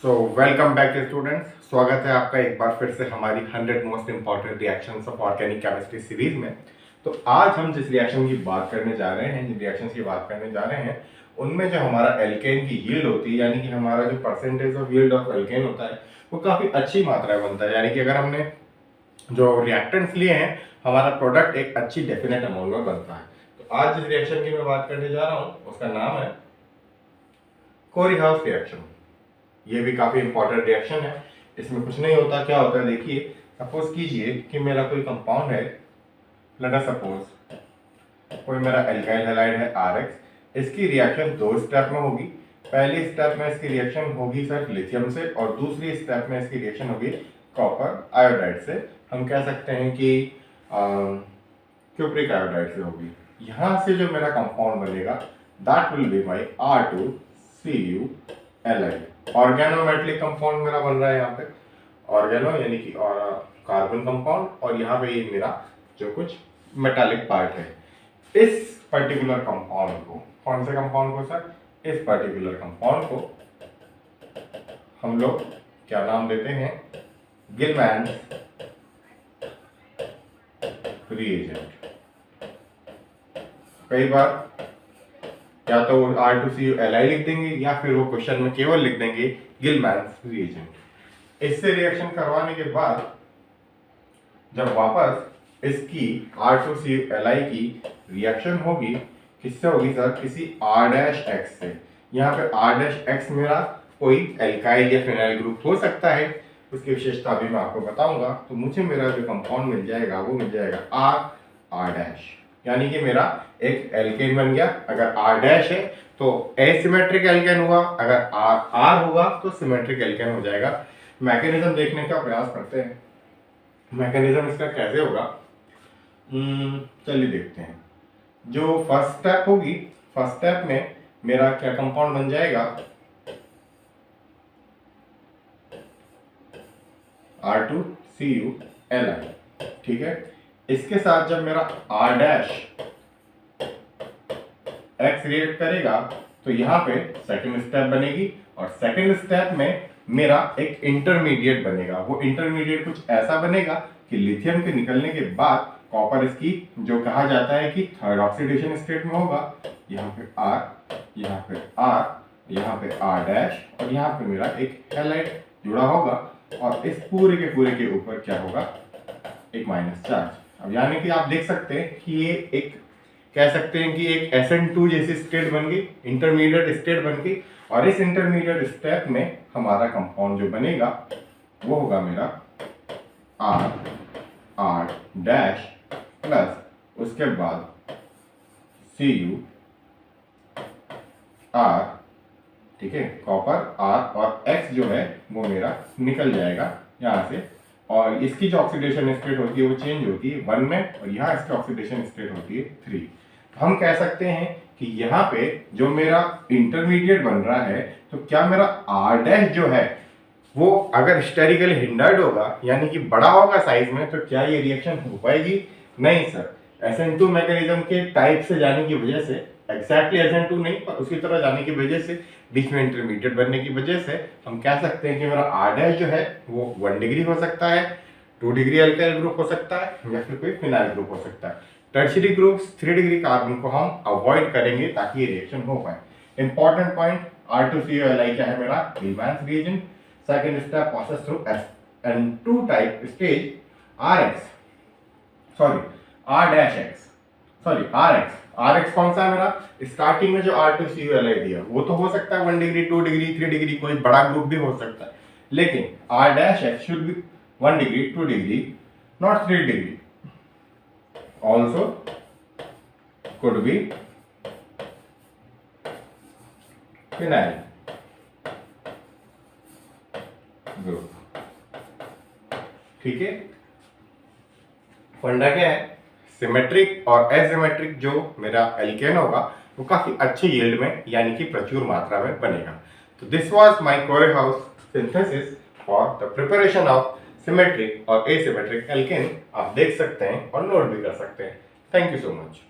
So welcome back students, स्वागत है आपका एक बार फिर से हमारी 100 most important reactions of organic chemistry series में। तो आज हम जिस रिएक्शन की बात करने जा रहे हैं, जिन रिएक्शंस की बात करने जा रहे हैं, उनमें जो हमारा एल्केन की यील्ड होती है, यानी कि हमारा जो percentage of yield of alkene होता है, वो काफ़ी अच्छी मात्रा में बनता है। यानी कि अगर हमने जो रिएक्टेंट्स लिए हैं, हमारा प्रोडक्ट एक अच्छी डेफिनेट अमाउंट में बनता है। तो आज जिस रिएक्शन की मैं बात करने जा रहा हूँ उसका नाम है कोरीहाउस रिएक्शन। ये भी काफी इंपॉर्टेंट रिएक्शन है। इसमें कुछ नहीं होता, क्या होता है देखिए, सपोज कीजिए कि मेरा कोई कंपाउंड है, लेट अस सपोज कोई मेरा एल्काइल हैलाइड है RX। इसकी रिएक्शन दो स्टेप में होगी। पहली स्टेप में इसकी रिएक्शन होगी सर लिथियम से, और दूसरी स्टेप में इसकी रिएक्शन होगी कॉपर आयोडाइड से। हम कह सकते हैं कि क्यूप्रिक आयोडाइड से होगी। यहाँ से जो मेरा कंपाउंड बनेगा that will be my R2CuLi। Organometallic compound मेरा बन रहा है यहाँ पे, ऑर्गेनो यानी कि और कार्बन कंपाउंड, और यहाँ पे ये मेरा जो कुछ मेटालिक पार्ट है। इस पर्टिकुलर कंपाउंड को, कौन से कंपाउंड को सर, इस पर्टिकुलर कंपाउंड को हम लोग क्या नाम देते हैं, गिलमैन रिएजेंट। कई बार या तो R2CuLi लिख देंगे या फिर वो क्वेश्चन में केवल लिख देंगे गिलमैन्स रिएजेंट। इससे रिएक्शन करवाने के बाद जब वापस इसकी R2CuLi की रिएक्शन होगी, किससे होगी सर, किसी R' से। यहाँ पे R' मेरा कोई एल्काइल या फिनाइल ग्रुप हो सकता है, उसकी विशेषता भी मैं आपको बताऊंगा। तो मुझे मेरा जो कंपाउंड मिल जाएगा वो मिल जाएगा R', यानी कि मेरा एक एल्केन बन गया। अगर R' है तो एसिमेट्रिक एल्केन हुआ, अगर R होगा तो सिमेट्रिक एल्केन हो जाएगा। मैकेनिज्म देखने का प्रयास करते हैं, मैकेनिज्म इसका कैसे होगा, चलिए देखते हैं। जो फर्स्ट स्टेप होगी, फर्स्ट स्टेप में मेरा क्या कंपाउंड बन जाएगा, R2CuLi, ठीक है। इसके साथ जब मेरा R' X रिएक्ट करेगा तो यहाँ पे सेकंड स्टेप बनेगी, और सेकंड स्टेप में मेरा एक इंटरमीडिएट बनेगा। वो इंटरमीडिएट कुछ ऐसा बनेगा कि लिथियम के निकलने के बाद कॉपर इसकी जो कहा जाता है कि थर्ड ऑक्सीडेशन स्टेट में होगा। यहाँ पे R, यहाँ पे R, यहाँ पे R' और यहाँ पे मेरा एक हैलाइड जुड़ा होगा, और इस पूरे के ऊपर क्या होगा, एक माइनस चार्ज। अब यानी कि आप देख सकते हैं कि ये एक, कह सकते हैं कि एक SN2 जैसी स्टेट बन गई, इंटरमीडिएट स्टेट बन गई। और इस इंटरमीडिएट स्टेप में हमारा कंपाउंड जो बनेगा वो होगा मेरा R' प्लस उसके बाद CuR, ठीक है, कॉपर R, और X जो है वो मेरा निकल जाएगा यहाँ से। और इसकी जो ऑक्सीडेशन स्टेट होती है वो चेंज होती है 1 में, और यहाँ इसकी ऑक्सीडेशन स्टेट होती है 3। हम कह सकते हैं कि यहाँ पे जो मेरा इंटरमीडिएट बन रहा है, तो क्या मेरा R' जो है वो अगर स्टेरिकली हिंडर्ड होगा, यानी कि बड़ा होगा साइज में, तो क्या ये रिएक्शन हो पाएगी? नहीं सर। SN2 मैकेनिज्म के टाइप से जाने की वजह से, एग्जैक्टली SN2 नहीं पर उसकी तरह जाने की वजह से, बीच में इंटरमीडिएट बनने की वजह से हम कह सकते हैं कि मेरा R' जो है वो 1 डिग्री हो सकता है, 2 डिग्री अल्काइल ग्रुप हो सकता है, या फिर कोई फिनाइल ग्रुप हो सकता है। टर्शियरी ग्रुप्स 3 डिग्री कार्बन को हम अवॉइड करेंगे ताकि ये रिएक्शन हो पाए। इंपॉर्टेंट पॉइंट, R2CuLi क्या है मेरा, Gilman's reagent. Second step process through SN2 type stage RX कौन सा है मेरा, स्टार्टिंग में जो R2CuLi दिया वो तो हो सकता है 1 डिग्री, 2 डिग्री, 3 डिग्री, कोई बड़ा ग्रुप भी हो सकता है, लेकिन R' should be 1 degree, 2 degree, not 3 degree. Also could be phenyl group, ठीक है। फंडा क्या है, सिमेट्रिक और एसिमेट्रिक जो मेरा एल्केन होगा वो काफी अच्छे यील्ड में, यानी कि प्रचुर मात्रा में बनेगा। तो this was my Corey House synthesis for the preparation of symmetric और एसिमेट्रिक एल्केन। आप देख सकते हैं और नोट भी कर सकते हैं। Thank you so much.